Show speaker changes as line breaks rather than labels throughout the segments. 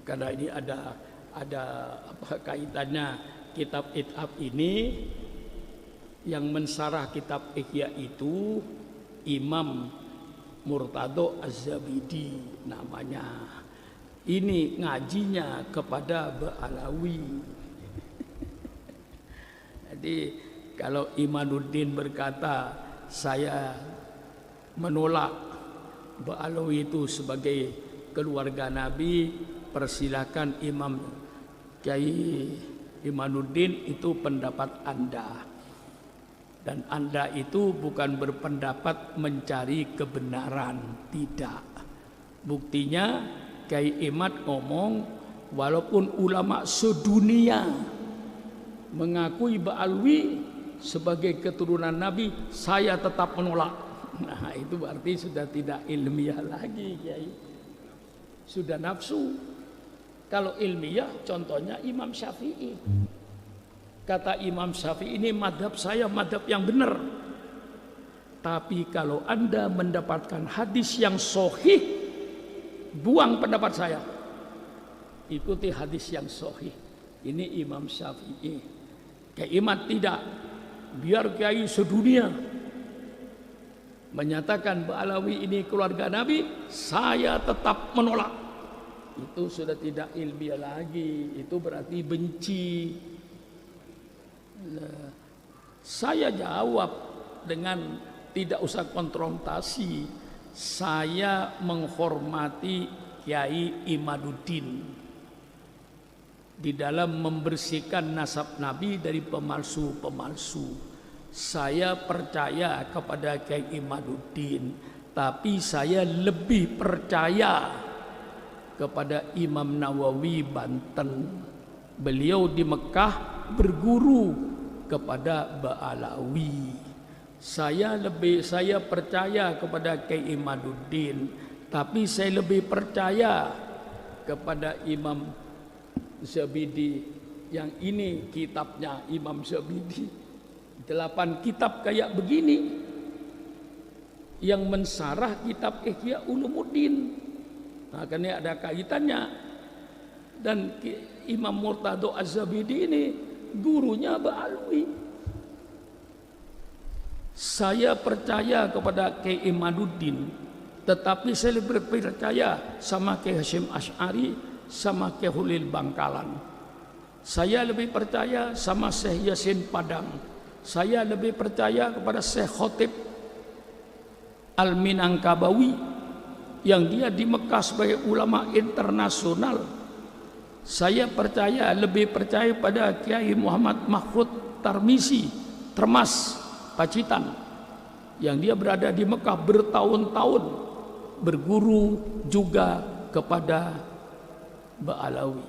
karena ini ada apa kaitannya kitab Ithaf ini. Yang mensarah kitab Ihya itu Imam Murtado Az-Zabidi namanya. Ini ngajinya kepada Ba'alawi. Jadi kalau Imaduddin berkata saya menolak Ba'alawi itu sebagai keluarga Nabi, persilakan Imam Kiai Imaduddin, itu pendapat Anda. Dan Anda itu bukan berpendapat mencari kebenaran, tidak. Buktinya Kiai Imad ngomong, walaupun ulama sedunia mengakui Ba'alwi sebagai keturunan Nabi, saya tetap menolak. Nah itu berarti sudah tidak ilmiah lagi, Kiai. Sudah nafsu. Kalau ilmiah contohnya Imam Syafi'i. Kata Imam Syafi'i, ini madhab saya, madhab yang benar. Tapi kalau Anda mendapatkan hadis yang sahih, buang pendapat saya, ikuti hadis yang sahih. Ini Imam Syafi'i. Kiai Imad tidak. Biar kiai sedunia menyatakan Ba'alawi ini keluarga Nabi, saya tetap menolak. Itu sudah tidak ilmiah lagi. Itu berarti benci. Saya jawab dengan tidak usah konfrontasi. Saya menghormati Kiai Imaduddin di dalam membersihkan nasab Nabi dari pemalsu-pemalsu. Saya percaya kepada Kiai Imaduddin, tapi saya lebih percaya kepada Imam Nawawi Banten. Beliau di Mekah berguru kepada Ba'alawi. Saya percaya kepada Kiai Imaduddin, tapi saya lebih percaya kepada Imam Zabidi. Yang ini kitabnya Imam Zabidi, 8 kitab kayak begini yang mensarah kitab Ihya Ulumuddin. Nah, karena ada kaitannya. Dan Imam Murtado Az-Zabidi ini gurunya Ba'alwi. Saya percaya kepada Kiai Imaduddin, tetapi saya lebih percaya sama Kiai Hasyim Asy'ari, sama Kiai Hulil Bangkalan. Saya lebih percaya sama Syekh Yasin Padang. Saya lebih percaya kepada Syekh Khotib Al-Minangkabawi yang dia di Mekah sebagai ulama internasional. Saya lebih percaya pada Kiai Muhammad Mahfud Tarmisi, Termas, Pacitan, yang dia berada di Mekah bertahun-tahun, berguru juga kepada Ba'alawi.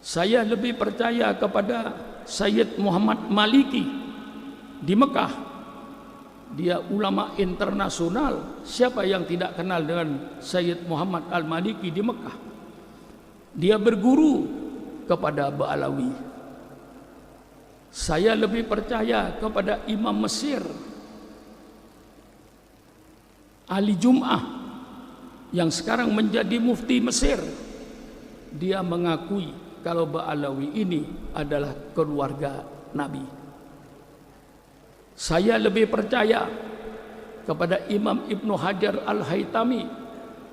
Saya lebih percaya kepada Sayyid Muhammad Maliki di Mekah. Dia ulama internasional. Siapa yang tidak kenal dengan Sayyid Muhammad Al-Maliki di Mekah? Dia berguru kepada Ba'alawi. Saya lebih percaya kepada Imam Mesir Ali Jum'ah yang sekarang menjadi mufti Mesir. Dia mengakui kalau Ba'alawi ini adalah keluarga Nabi. Saya lebih percaya kepada Imam Ibnu Hajar Al-Haytami,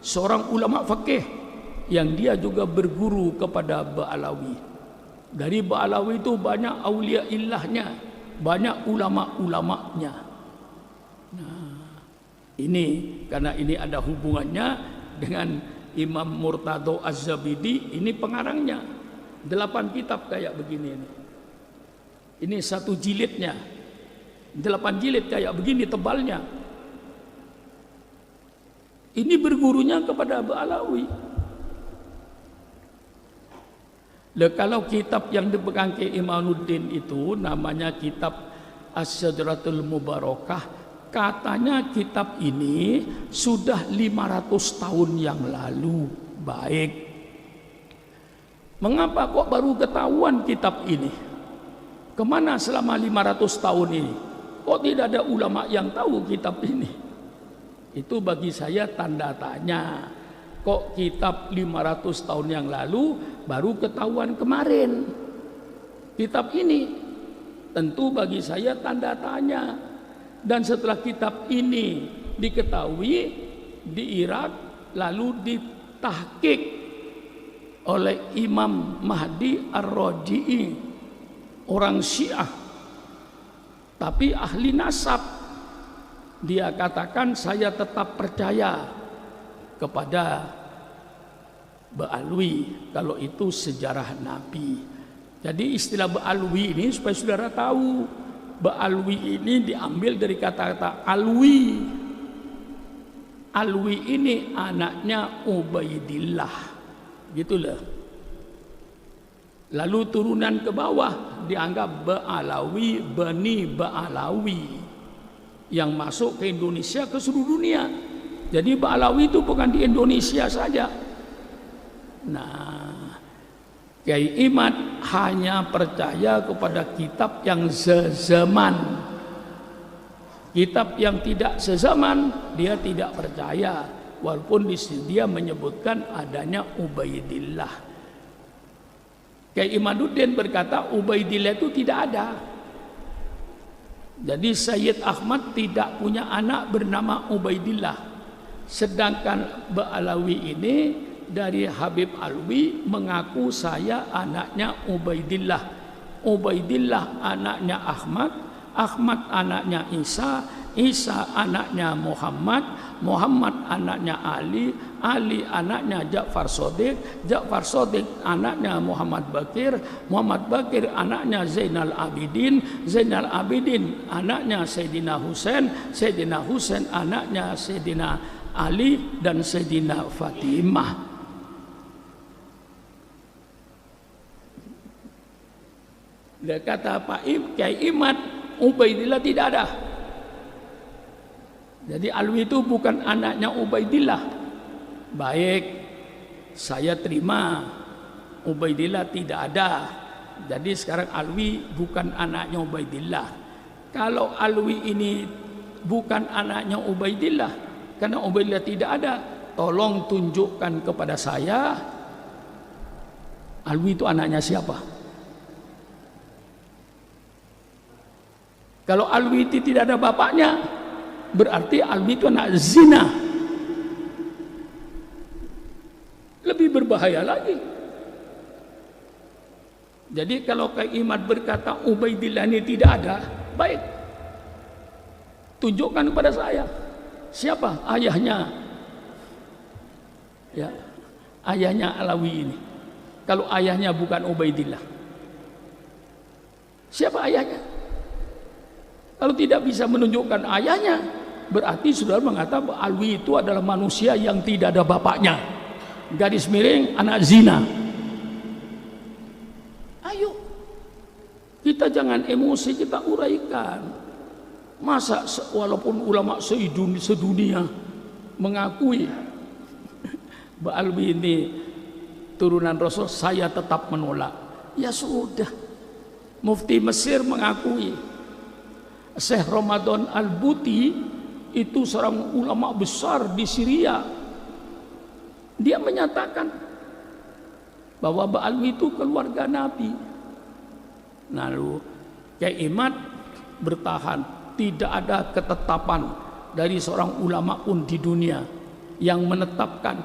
seorang ulama fikih yang dia juga berguru kepada Ba'alawi. Dari Ba'alawi itu banyak aulia illahnya, banyak ulama-ulamanya. Nah, ini karena ini ada hubungannya dengan Imam Murtado Az-Zabidi, ini pengarangnya. 8 kitab kayak begini ini. Ini 1 jilidnya. 8 jilid kayak begini tebalnya. Ini bergurunya kepada Ba'alawi. Kalau kitab yang dipegang Kiai Imaduddin itu namanya kitab Asy-Syajaratul Mubarakah, katanya kitab ini sudah 500 tahun yang lalu. Baik, mengapa kok baru ketahuan kitab ini? Kemana selama 500 tahun ini? Kok tidak ada ulama yang tahu kitab ini? Itu bagi saya tanda tanya. Kok kitab 500 tahun yang lalu baru ketahuan kemarin? Kitab ini tentu bagi saya tanda tanya. Dan setelah kitab ini diketahui di Irak, lalu ditahqiq oleh Imam Mahdi Ar-Raji'i, orang Syiah tapi ahli nasab. Dia katakan, saya tetap percaya kepada Ba'alwi kalau itu sejarah Nabi. Jadi istilah Ba'alwi ini supaya saudara tahu, Ba'alwi ini diambil dari kata-kata alwi. Alwi ini anaknya Ubaidillah, gitulah. Lalu turunan ke bawah dianggap Ba'alawi, Bani Ba'alawi, yang masuk ke Indonesia, ke seluruh dunia. Jadi Ba'alawi itu bukan di Indonesia saja. Nah, Kiai Imad hanya percaya kepada kitab yang sezaman. Kitab yang tidak sezaman dia tidak percaya, walaupun di sini dia menyebutkan adanya Ubaidillah. Kiai Imaduddin berkata Ubaidillah itu tidak ada. Jadi Sayyid Ahmad tidak punya anak bernama Ubaidillah. Sedangkan Ba'alawi ini dari Habib Alwi mengaku saya anaknya Ubaidillah. Ubaidillah anaknya Ahmad, Ahmad anaknya Isa, Isa anaknya Muhammad, Muhammad anaknya Ali, Ali anaknya Ja'far Shadiq, Ja'far Shadiq anaknya Muhammad Bakir, Muhammad Bakir anaknya Zainal Abidin, Zainal Abidin anaknya Sayyidina Husain, Sayyidina Husain anaknya Sayyidina Ali dan Sayyidina Fatimah. Dia kata Pak Kiai Imad, Ubaidillah tidak ada. Jadi Alwi itu bukan anaknya Ubaidillah. Baik, saya terima Ubaidillah tidak ada. Jadi sekarang Alwi bukan anaknya Ubaidillah. Kalau Alwi ini bukan anaknya Ubaidillah, karena Ubaidillah tidak ada, tolong tunjukkan kepada saya Alwi itu anaknya siapa. Kalau Alwi itu tidak ada bapaknya, berarti Alwi itu anak zina. Lebih berbahaya lagi. Jadi kalau Kiai Imad berkata Ubaidillah ini tidak ada, baik, tunjukkan kepada saya siapa ayahnya, ya, ayahnya Alawi ini. Kalau ayahnya bukan Ubaidillah, siapa ayahnya? Kalau tidak bisa menunjukkan ayahnya, berarti saudara mengatakan bahwa Alwi itu adalah manusia yang tidak ada bapaknya. Garis miring anak zina. Ayo, kita jangan emosi, kita uraikan. Masa walaupun ulama sedunia mengakui bahwa Alwi ini turunan Rasul, saya tetap menolak. Ya sudah, Mufti Mesir mengakui. Syekh Ramadan Al-Buti itu seorang ulama besar di Syria. Dia menyatakan bahwa Ba'alwi itu keluarga Nabi. Lalu Kiai Imad bertahan, tidak ada ketetapan dari seorang ulama pun di dunia yang menetapkan.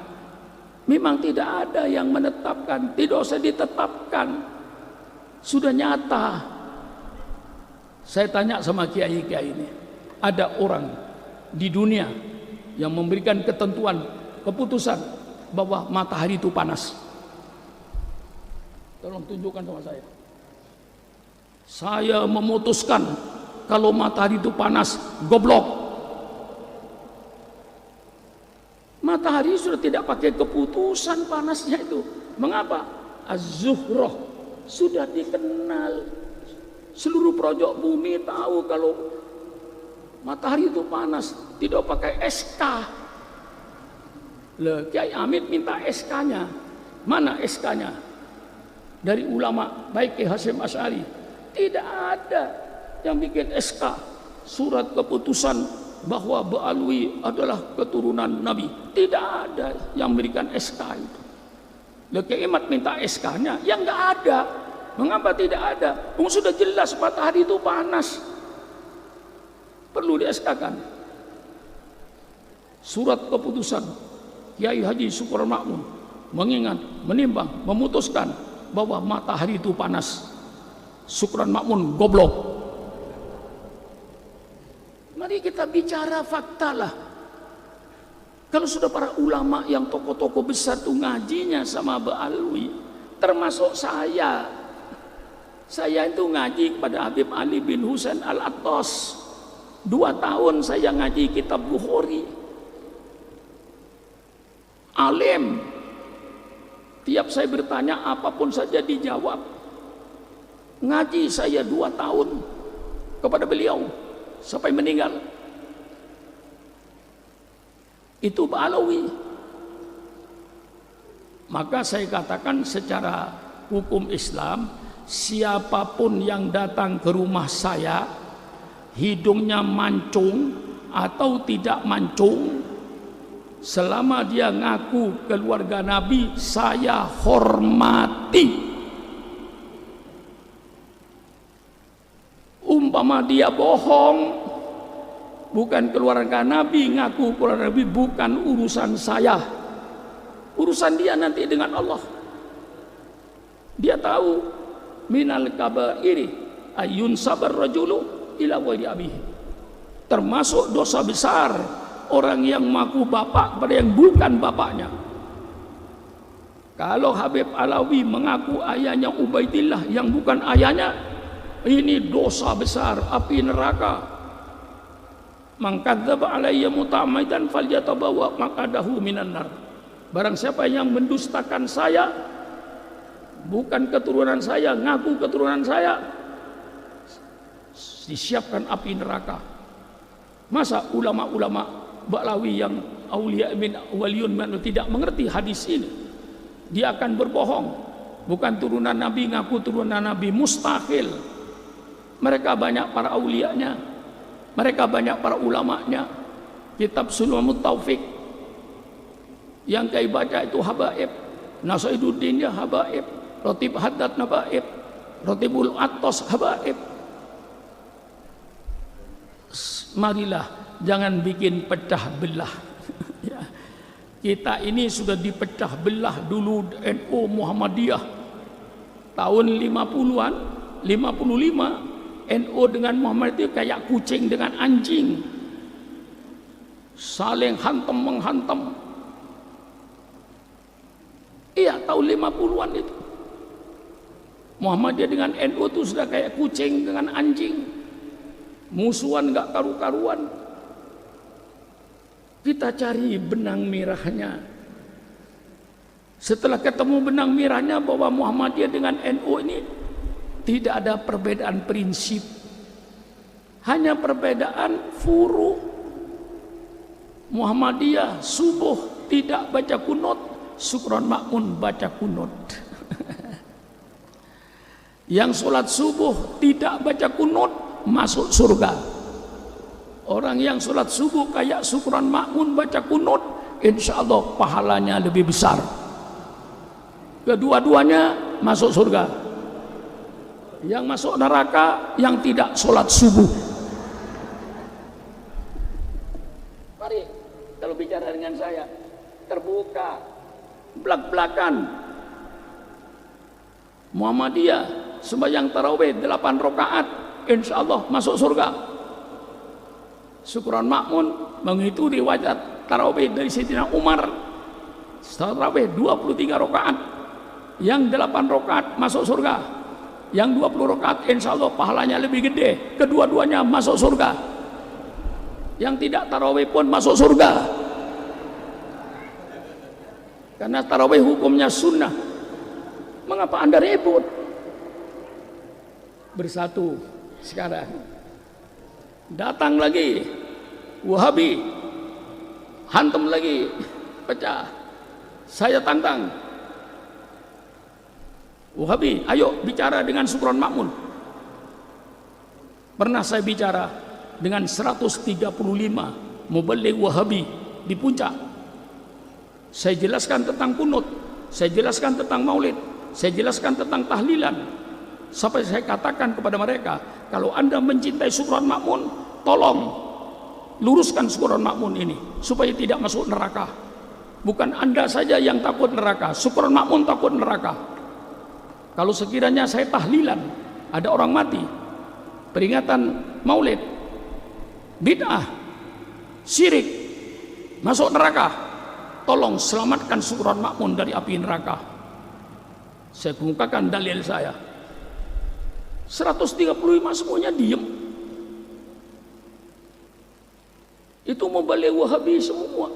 Memang tidak ada yang menetapkan, tidak usah ditetapkan, sudah nyata. Saya tanya sama kiai-kiai ini, ada orang di dunia yang memberikan ketentuan, keputusan bahwa matahari itu panas? Tolong tunjukkan sama saya. Saya memutuskan kalau matahari itu panas, goblok. Matahari sudah tidak pakai keputusan panasnya itu. Mengapa? Az-Zuhroh sudah dikenal. Seluruh pojok bumi tahu kalau matahari itu panas, tidak pakai SK. Kiai Hamid minta SK-nya. Mana SK-nya? Dari ulama, baik Kiai Hasyim Asy'ari. Tidak ada yang bikin SK, surat keputusan bahwa Ba'alwi adalah keturunan Nabi. Tidak ada yang memberikan SK itu. Laki Imat minta SK-nya, yang nggak ada. Mengapa tidak ada? Sudah jelas matahari itu panas. Perlu di SK-kan. Surat keputusan Kiai Haji Syukron Makmun mengingat, menimbang, memutuskan bahwa matahari itu panas. Syukron Makmun goblok. Mari kita bicara fakta lah. Kalau sudah para ulama yang tokoh-tokoh besar tuh ngajinya sama Ba'alwi, termasuk saya itu ngaji kepada Habib Ali bin Husain Al-Attas. 2 tahun saya ngaji kitab Bukhari. Alim, tiap saya bertanya apapun saja dijawab. Ngaji saya 2 tahun kepada beliau sampai meninggal. Itu Ba'alawi. Maka saya katakan secara hukum Islam, siapapun yang datang ke rumah saya, hidungnya mancung atau tidak mancung, selama dia ngaku keluarga Nabi, saya hormati. Umpama dia bohong, bukan keluarga Nabi, ngaku keluarga Nabi, bukan urusan saya. Urusan dia nanti dengan Allah. Dia tahu minal kabairi ayun sabar rajulu ila wali abihi. Termasuk dosa besar orang yang mengaku bapak kepada yang bukan bapaknya. Kalau Habib Alawi mengaku ayahnya Ubaidillah yang bukan ayahnya, ini dosa besar, api neraka. Man kadzdzaba alayya muta'ammidan falyatabawa maq'adahu minan nar. Barang siapa yang mendustakan saya, bukan keturunan saya, ngaku keturunan saya, disiapkan api neraka. Masa ulama-ulama Ba'alawi yang aulia min waliyun man tidak mengerti hadis ini? Dia akan berbohong. Bukan turunan Nabi, ngaku turunan Nabi, mustahil. Mereka banyak para aulianya, mereka banyak para ulamanya. Kitab Sulmut Taufik yang kai baca itu habaib, Nasaiduddin ya habaib, Rotib Haddad habaib, Rotibul Attos habaib. Marilah jangan bikin pecah belah. Ya. Kita ini sudah dipecah belah dulu NU Muhammadiyah tahun 50-an, 55. NU dengan Muhammad itu kayak kucing dengan anjing, saling hantam menghantam. Iya, tahun 50-an itu Muhammadiyah dengan NU itu sudah kayak kucing dengan anjing, musuhan gak karu-karuan. Kita cari benang merahnya. Setelah ketemu benang merahnya bahwa Muhammadiyah dengan NU ini tidak ada perbedaan prinsip, hanya perbedaan furu. Muhammadiyah subuh tidak baca kunut, Syukron Makmun baca kunut. Yang sholat subuh tidak baca kunut masuk surga. Orang yang sholat subuh kayak Syukron Makmun baca kunut, insya Allah pahalanya lebih besar. Kedua-duanya masuk surga. Yang masuk neraka yang tidak sholat subuh. Mari kalau bicara dengan saya terbuka, belak-belakan. Muhammadiyah sembahyang tarawih 8 rakaat, insya Allah masuk surga. Syukron Makmun mengikuti riwayat tarawih dari Sayyidina Umar, tarawih 23 rakaat, yang 8 rakaat masuk surga. Yang 20 rakaat insya Allah pahalanya lebih gede. Kedua-duanya masuk surga. Yang tidak tarawih pun masuk surga. Karena tarawih hukumnya sunnah. Mengapa Anda ribut? Bersatu sekarang. Datang lagi Wahabi, hantam lagi, pecah. Saya tantang Wahabi, ayo bicara dengan Syukron Makmun. Pernah saya bicara, dengan 135 mubaligh Wahabi di puncak. Saya jelaskan tentang kunut, saya jelaskan tentang maulid, saya jelaskan tentang tahlilan. Sampai saya katakan kepada mereka, kalau Anda mencintai Subron Makmun, tolong luruskan Subron Makmun ini supaya tidak masuk neraka. Bukan Anda saja yang takut neraka, Subron Makmun takut neraka. Kalau sekiranya saya tahlilan, ada orang mati, peringatan maulid, bid'ah, syirik, masuk neraka, tolong selamatkan Subron Makmun dari api neraka. Saya kemukakan dalil saya. 135 semuanya diem. Itu mubaligh Wahabi semua.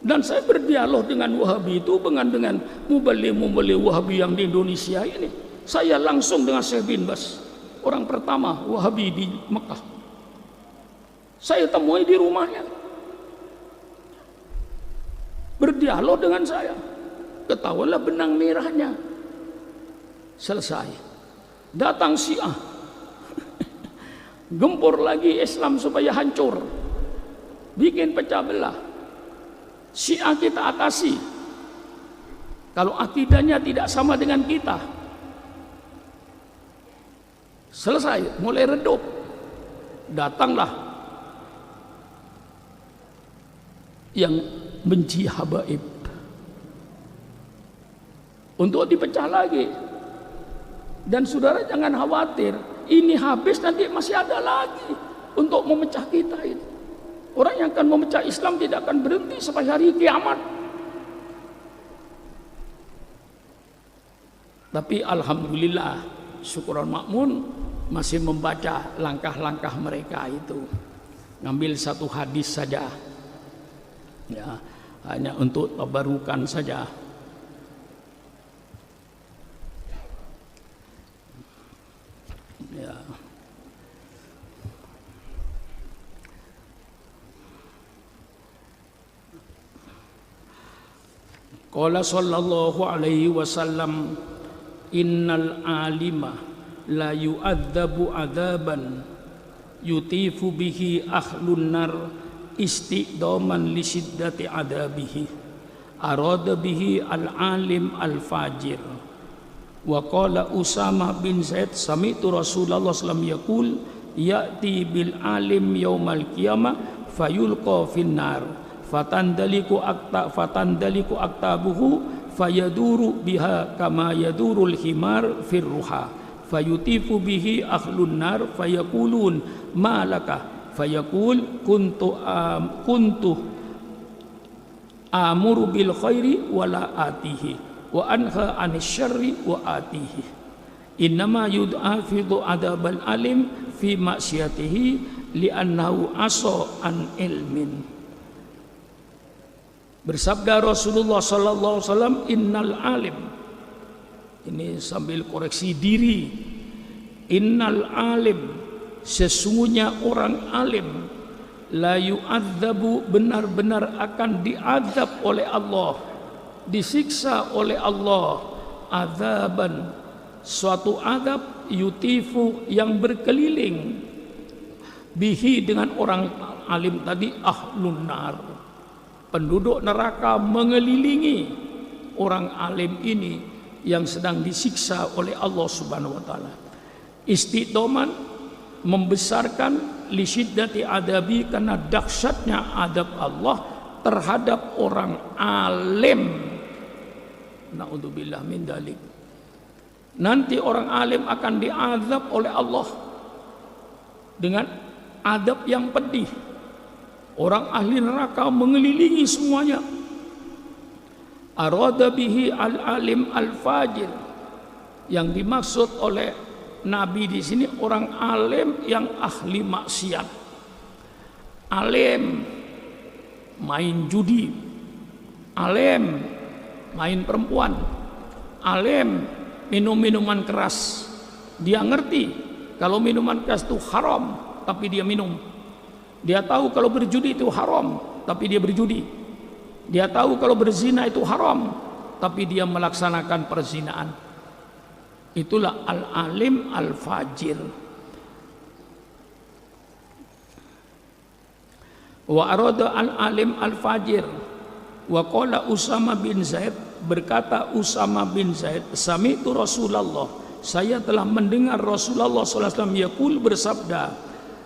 Dan saya berdialog dengan Wahabi itu dengan mubaligh Wahabi yang di Indonesia ini. Saya langsung dengan Syekh bin Bas, orang pertama Wahabi di Mekah. Saya temui di rumahnya, berdialog dengan saya. Ketahuilah benang merahnya. Selesai. Datang Syiah, gempur lagi Islam supaya hancur, bikin pecah belah. Syiah kita atasi. Kalau akidahnya tidak sama dengan kita, selesai, mulai redup. Datanglah yang benci habaib untuk dipecah lagi. Dan saudara jangan khawatir, ini habis nanti masih ada lagi untuk memecah kita ini. Orang yang akan memecah Islam tidak akan berhenti sampai hari kiamat. Tapi alhamdulillah, Subron Makmun masih membaca langkah-langkah mereka itu. Ngambil satu hadis saja, ya, hanya untuk tabarukan saja. Ya. Qala sallallahu alaihi wasallam, innal alima la yu'adzabu adzaban yutifu bihi ahlun nar istiqdaman li shiddati adabihi arada bihi al-alim al-fajir. Wa qala Usama bin Zaid sami'tu Rasulullah sallallahu alaihi wasallam yaqul ya'ti bil alim yaumal qiyamah fayulqa finnar fatandaliku aktabuhu fayaduru biha kama yadurul himar firruha fayutifu bihi ahlun nar fayaqulun ma laka fayaqul kuntu amuru bil khairi wala atihi wa anha anis syarri wa atihi innama yud'afidu adabal alim fi maksiatihi li'annahu asa an ilmin. Bersabda Rasulullah sallallahu alaihi wasallam, innal alim, ini sambil koreksi diri, innal alim, sesungguhnya orang alim, la yu'adzabu, benar-benar akan diazab oleh Allah, disiksa oleh Allah, azaban, suatu azab, yutifu, yang berkeliling, bihi, dengan orang alim tadi, ahlun nar, penduduk neraka mengelilingi orang alim ini yang sedang disiksa oleh Allah Subhanahu wa taala. Istiqdoman, membesarkan, li syiddati adabi, karena dahsyatnya adab Allah terhadap orang alim. Naudzubillah min dalik. Nanti orang alim akan diazab oleh Allah dengan adab yang pedih. Orang ahli neraka mengelilingi semuanya. Arada bihi al-alim al-fajir. Yang dimaksud oleh Nabi di sini orang alim yang ahli maksiat. Alim main judi, alim main perempuan, alim minum minuman keras. Dia ngerti kalau minuman keras itu haram, tapi dia minum. Dia tahu kalau berjudi itu haram, tapi dia berjudi. Dia tahu kalau berzina itu haram, tapi dia melaksanakan perzinaan. Itulah al-alim al-fajir. Wa arada al-alim al-fajir wa qala Usama bin Zaid, berkata Usama bin Zaid, sami'tu Rasulullah, saya telah mendengar Rasulullah sallallahu alaihi wasallam yaqul, bersabda,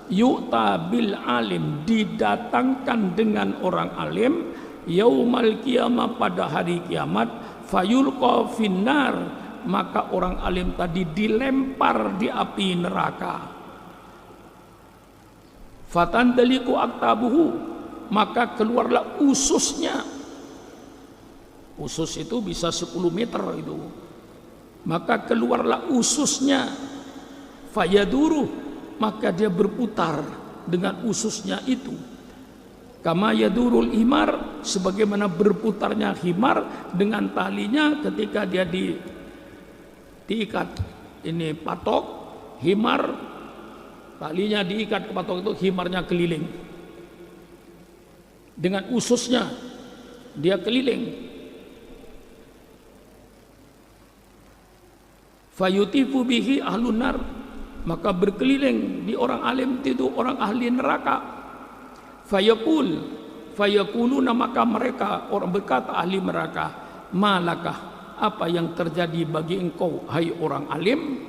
yu'ta bil alim, didatangkan dengan orang alim, yaumal qiyamah, pada hari kiamat, fayulqa finnar, maka orang alim tadi dilempar di api neraka. Fatandaliku aktabuhu, maka keluarlah ususnya. Usus itu bisa 10 meter itu. Maka keluarlah ususnya. Fayaduru, maka dia berputar dengan ususnya itu. Kama yadurul himar, sebagaimana berputarnya himar dengan talinya ketika dia diikat. Ini patok, himar, talinya diikat ke patok itu, himarnya keliling. Dengan ususnya dia keliling. Fayutifu bihi ahlun nar, maka berkeliling di orang alim itu orang ahli neraka. Fayaquluna, maka mereka orang berkata ahli neraka, malakah, apa yang terjadi bagi engkau hai orang alim?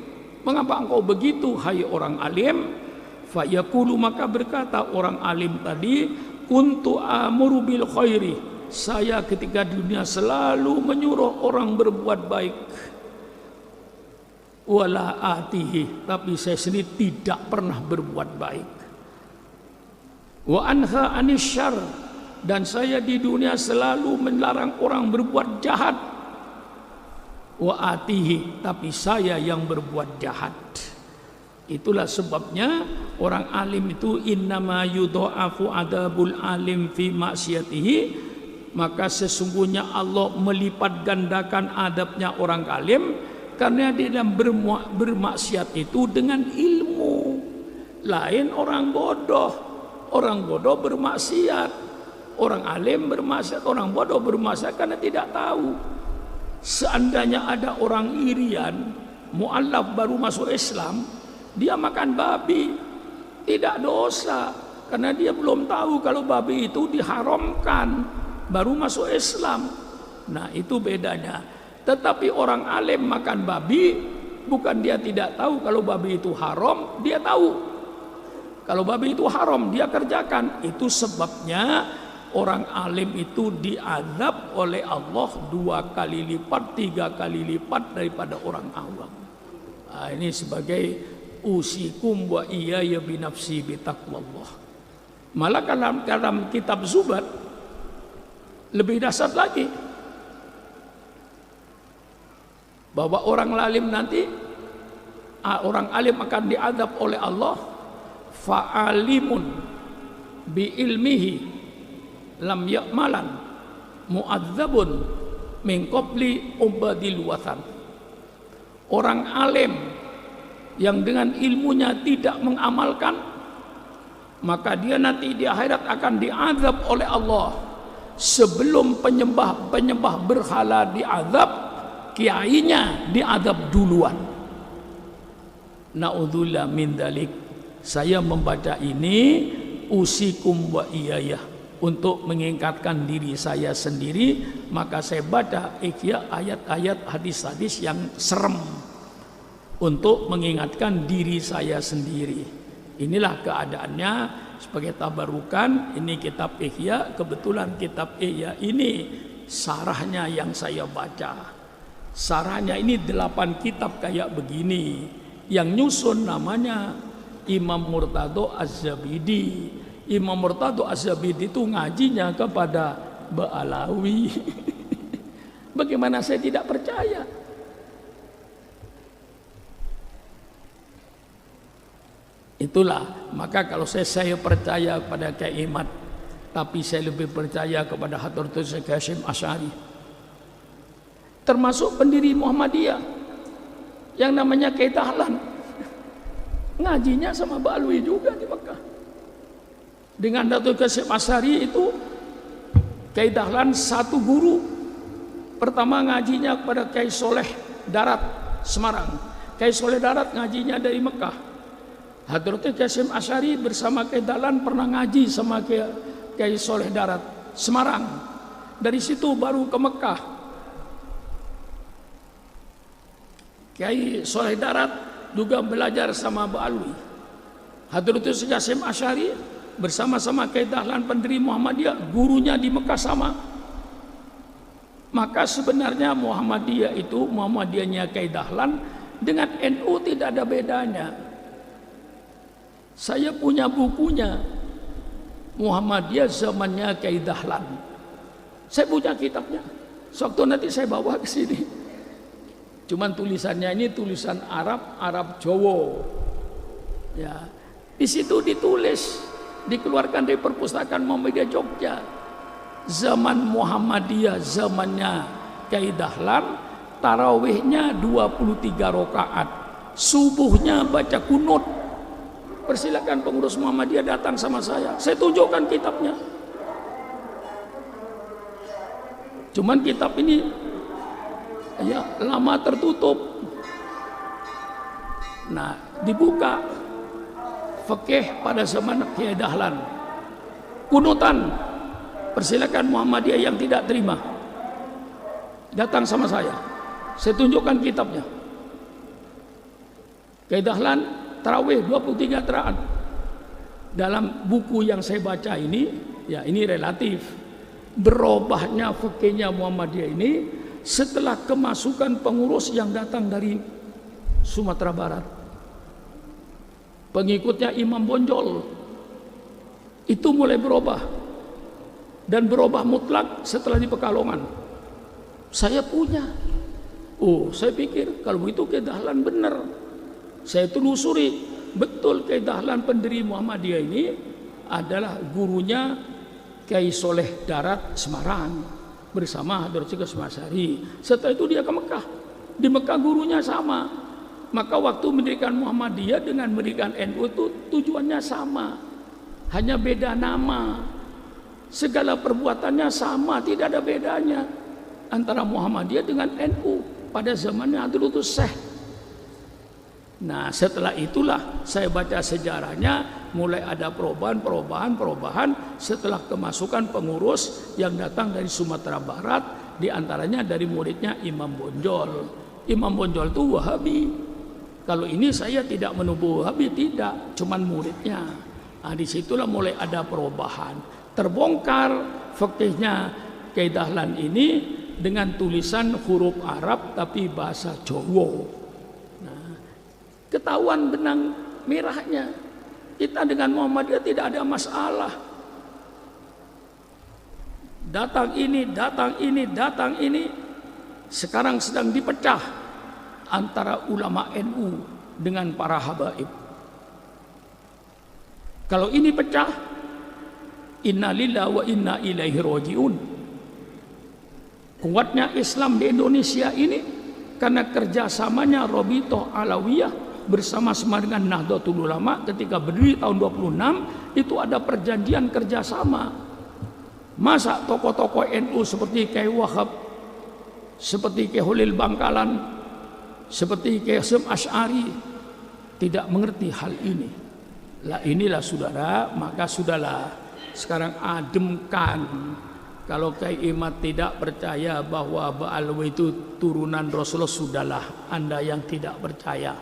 Mengapa engkau begitu hai orang alim? Fayaqulu, maka berkata orang alim tadi, kuntu amuru bil khairi, saya ketika di dunia selalu menyuruh orang berbuat baik, wala atihi, tapi saya sendiri tidak pernah berbuat baik. Wa anha anisyar, dan saya di dunia selalu melarang orang berbuat jahat. Wa atihi, tapi saya yang berbuat jahat. Itulah sebabnya orang alim itu innama yudha'afu adabul alim fi maksiatihi, maka sesungguhnya Allah melipat gandakan adabnya orang alim karena di dalam bermaksiat itu dengan ilmu. Lain orang bodoh. Orang bodoh bermaksiat, orang alim bermaksiat, orang bodoh bermaksiat karena tidak tahu. Seandainya ada orang irian, mu'allaf baru masuk Islam, dia makan babi, tidak dosa, karena dia belum tahu kalau babi itu diharamkan, baru masuk Islam. Nah, itu bedanya. Tetapi orang alim makan babi, bukan dia tidak tahu kalau babi itu haram, dia tahu. Kalau babi itu haram, dia kerjakan. Itu sebabnya orang alim itu diazab oleh Allah 2 kali lipat, 3 kali lipat daripada orang awam. Nah, ini sebagai usikum wa iyaya binafsi bitaqwallah. Malah dalam kitab Zubat lebih dahsyat lagi, bahwa orang alim nanti, orang alim akan diazab oleh Allah, fa'alimun bi ilmihi lam ya'malan mu'adzabun min qabli ubadil wathan. Orang alim yang dengan ilmunya tidak mengamalkan, maka dia nanti di akhirat akan diazab oleh Allah sebelum penyembah berhala diazab, kiainya diazab duluan. Na'udzubillah min dzalik. Saya membaca ini usikum wa iyayah untuk mengingatkan diri saya sendiri, maka saya baca ayat-ayat hadis-hadis yang serem untuk mengingatkan diri saya sendiri. Inilah keadaannya sebagai tabarukan. Ini kitab Ihya, kebetulan kitab Ihya ini sarahnya yang saya baca. Sarahnya ini 8 kitab kayak begini. Yang nyusun namanya Imam Murtado Az-Zabidi. Imam Murtado Az-Zabidi itu ngajinya kepada Ba'alawi. Bagaimana saya tidak percaya? Itulah, maka kalau saya percaya kepada Kiai Imad, tapi saya lebih percaya kepada Hadratus Syekh Hasyim Asy'ari, termasuk pendiri Muhammadiyah yang namanya Kiai Dahlan. Ngajinya sama Ba'alwi juga di Mekah. Dengan Datuk Hasyim Asy'ari itu Kiai Dahlan 1 guru. Pertama ngajinya kepada Kiai Soleh Darat Semarang. Kiai Soleh Darat ngajinya dari Mekah. Hadratus Hasyim Asy'ari bersama Kiai Dahlan pernah ngaji sama Kiai Soleh Darat Semarang. Dari situ baru ke Mekah. Kiai Soleh Darat juga belajar sama Ba'alwi. Hadratus Qasim Asy'ari bersama-sama Kiai Dahlan pendiri Muhammadiyah, gurunya di Mekah sama. Maka sebenarnya Muhammadiyah itu, Muhammadiyahnya Kiai Dahlan dengan NU tidak ada bedanya. Saya punya bukunya, Muhammadiyah zamannya Kiai Dahlan. Saya punya kitabnya. Suatu nanti saya bawa ke sini. Cuman tulisannya ini tulisan Arab Jawa. Ya, di situ ditulis, dikeluarkan dari perpustakaan Muhammadiyah Jogja. Zaman Muhammadiyah, zamannya Kiai Dahlan, tarawihnya 23 rakaat, subuhnya baca kunut. Persilakan pengurus Muhammadiyah datang sama saya tunjukkan kitabnya. Cuman kitab ini ya lama tertutup. Nah, dibuka fikih pada zaman Kiai Dahlan, kunutan. Persilakan Muhammadiyah yang tidak terima datang sama saya tunjukkan kitabnya. Kiai Dahlan tarawih 23 rakaat. Dalam buku yang saya baca ini, ya ini relatif berubahnya fikihnya Muhammadiyah ini setelah kemasukan pengurus yang datang dari Sumatera Barat. Pengikutnya Imam Bonjol itu mulai berubah. Dan berubah mutlak setelah di Pekalongan. Saya punya. Saya pikir kalau begitu Kiai Dahlan benar. Saya telusuri, betul Kiai Dahlan pendiri Muhammadiyah ini adalah gurunya Kiai Soleh Darat Semarang bersama Hadratus Qasim Asy'ari. Setelah itu dia ke Mekah. Di Mekah gurunya sama. Maka waktu mendirikan Muhammadiyah dengan mendirikan NU itu tujuannya sama. Hanya beda nama. Segala perbuatannya sama, tidak ada bedanya antara Muhammadiyah dengan NU pada zamannya Hadratus Syekh. Nah, setelah itulah saya baca sejarahnya, mulai ada perubahan setelah kemasukan pengurus yang datang dari Sumatera Barat, diantaranya dari muridnya Imam Bonjol. Imam Bonjol itu Wahabi. Kalau ini saya tidak menuduh Wahabi, tidak, cuman muridnya. Nah, disitulah mulai ada perubahan. Terbongkar fikihnya Kiai Dahlan ini dengan tulisan huruf Arab tapi bahasa Jawa. Nah, ketahuan benang merahnya. Kita dengan Muhammadiyah tidak ada masalah. Datang ini sekarang sedang dipecah antara ulama NU dengan para habaib. Kalau ini pecah, inna lillahi wa inna ilaihi rajiun. Kuatnya Islam di Indonesia ini karena kerjasamanya Rabithah Alawiyah bersama-sama dengan Nahdlatul Ulama ketika berdiri tahun 26 itu ada perjanjian kerjasama. Masa tokoh-tokoh NU seperti Kiai Wahab, seperti Kiai Holil Bangkalan, seperti Kiai Hasyim Asy'ari tidak mengerti hal ini? Lah inilah saudara, maka sudahlah. Sekarang ademkan. Kalau Kiai Imad tidak percaya bahwa Ba'alwi itu turunan Rasulullah, sudahlah Anda yang tidak percaya.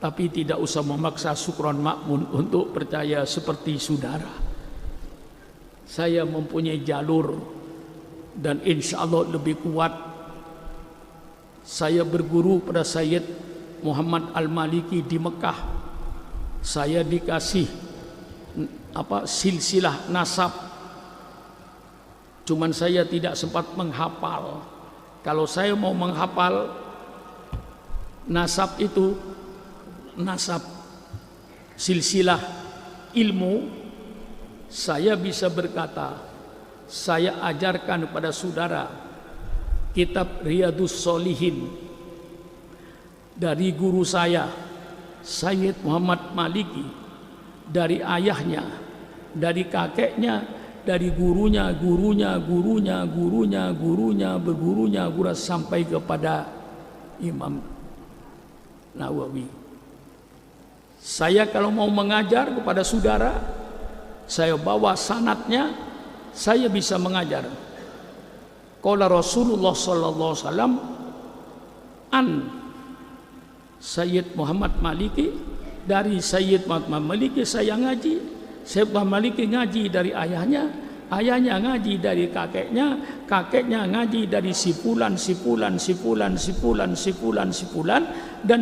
Tapi tidak usah memaksa Sukron Makmun untuk percaya seperti saudara. Saya mempunyai jalur dan insya Allah lebih kuat. Saya berguru pada Sayyid Muhammad Al-Maliki di Mekah. Saya dikasih silsilah nasab, cuman saya tidak sempat menghafal. Kalau saya mau menghafal nasab itu, nasab silsilah ilmu, saya bisa berkata, saya ajarkan kepada saudara kitab Riyadhus Shalihin dari guru saya Sayyid Muhammad Maliki, dari ayahnya, dari kakeknya, dari gurunya, bergurunya, sampai kepada Imam Nawawi. Saya kalau mau mengajar kepada saudara, saya bawa sanadnya, saya bisa mengajar. Qala Rasulullah sallallahu alaihi wasallam an Sayyid Muhammad Maliki, dari Sayyid Muhammad Maliki saya ngaji. Sayyid Muhammad Maliki ngaji dari ayahnya, ayahnya ngaji dari kakeknya, kakeknya ngaji dari si fulan, dan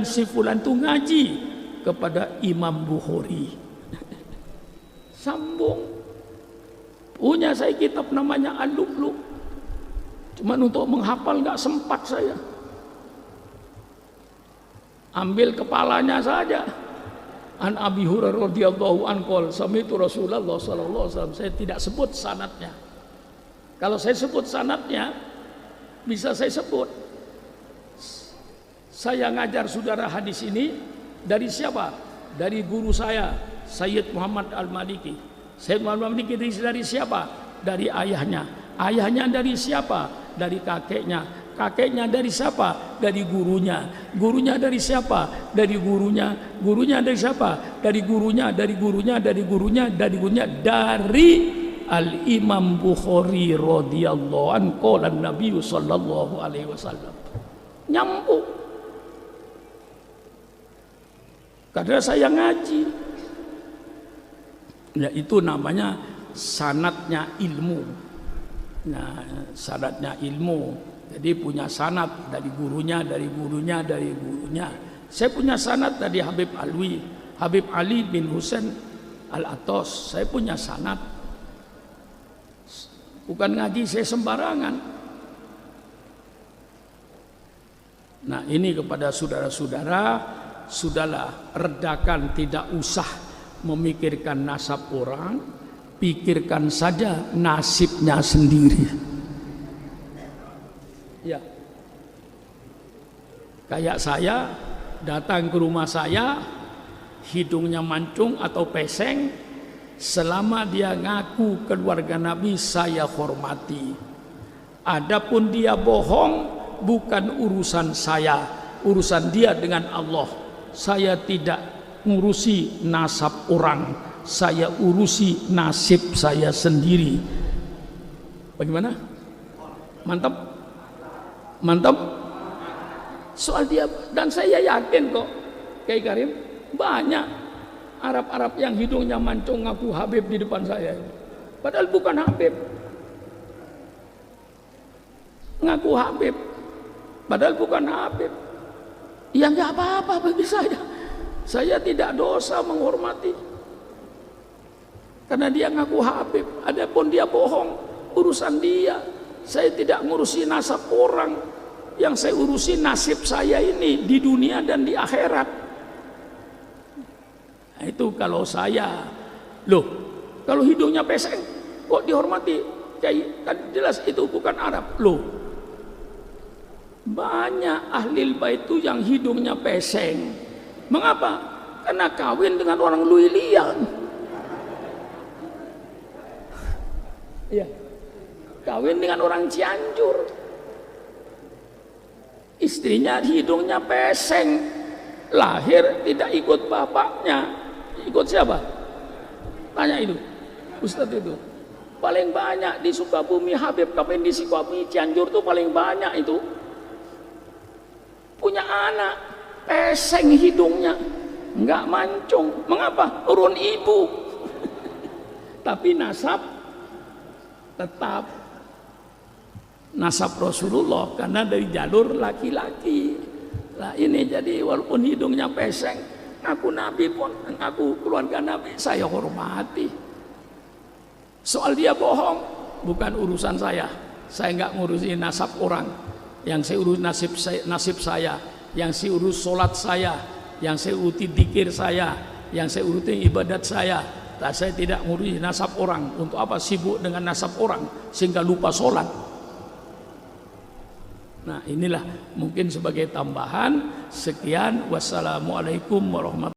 si fulan itu ngaji kepada Imam Bukhari. Sambung. Punya saya kitab namanya Al-Lu'lu'. Cuman untuk menghafal nggak sempat saya. Ambil kepalanya saja. An Abi Hurairah radhiyallahu anhu sami'tu Rasulullah sallallahu alaihi wasallam. Saya tidak sebut sanadnya. Kalau saya sebut sanadnya bisa saya sebut. Saya ngajar saudara hadis ini dari siapa? Dari guru saya, Sayyid Muhammad Al-Maliki. Sayyid Muhammad Al-Maliki dari siapa? Dari ayahnya. Ayahnya dari siapa? Dari kakeknya. Kakeknya dari siapa? Dari gurunya. Gurunya dari siapa? Dari gurunya. Gurunya dari siapa? Dari gurunya, dari gurunya, dari gurunya, dari gurunya, dari Al-Imam Bukhari radhiyallahu anhu qala Nabi sallallahu alaihi wasallam. Nyambung. Karena saya ngaji. Ya itu namanya sanadnya ilmu. Nah, sanadnya ilmu. Jadi punya sanad dari gurunya, dari gurunya, dari gurunya. Saya punya sanad dari Habib Alwi, Habib Ali bin Husain Al-Atos. Saya punya sanad. Bukan ngaji saya sembarangan. Nah ini kepada saudara-saudara, sudahlah redakan, tidak usah memikirkan nasab orang, pikirkan saja nasibnya sendiri. Ya, kayak saya datang ke rumah saya, hidungnya mancung atau peseng, selama dia ngaku keluarga Nabi saya hormati. Adapun dia bohong, bukan urusan saya, urusan dia dengan Allah. Saya tidak ngurusi nasab orang, saya urusi nasib saya sendiri. Bagaimana? Mantap? Mantap. Soal dia, dan saya yakin kok Kiai Karim, banyak Arab-Arab yang hidungnya mancung ngaku Habib di depan saya, padahal bukan Habib. Ngaku Habib padahal bukan Habib. Ya nggak apa-apa bagi saya. Saya tidak dosa menghormati karena dia ngaku Habib. Adapun dia bohong, urusan dia. Saya tidak ngurusi nasab orang, yang saya urusi nasib saya ini di dunia dan di akhirat. Nah, itu kalau saya, loh, kalau hidungnya peseng kok dihormati? Kan jelas itu bukan Arab. Loh, banyak ahli bait itu yang hidungnya peseng. Mengapa? Karena kawin dengan orang Luilian. Iya. Kawin dengan orang Cianjur, istrinya hidungnya peseng, lahir tidak ikut bapaknya, ikut siapa? Tanya itu Ustadz itu. Paling banyak di Sukabumi, Habib kawin di Sukabumi, Cianjur tuh paling banyak itu. Punya anak peseng hidungnya, nggak mancung. Mengapa? Urun ibu. Tapi nasab tetap nasab Rasulullah, karena dari jalur laki-laki. Nah ini jadi walaupun hidungnya peseng, ngaku Nabi pun, ngaku keluarga Nabi, saya hormati. Soal dia bohong, bukan urusan saya. Saya nggak ngurusin nasab orang. Yang saya urus nasib saya, yang saya urus sholat saya, yang saya uruti dzikir saya, yang saya uruti ibadat saya. Nah, saya tidak ngurusin nasab orang. Untuk apa sibuk dengan nasab orang sehingga lupa sholat? Nah inilah mungkin sebagai tambahan. Sekian, wassalamualaikum warahmatullahi wabarakatuh.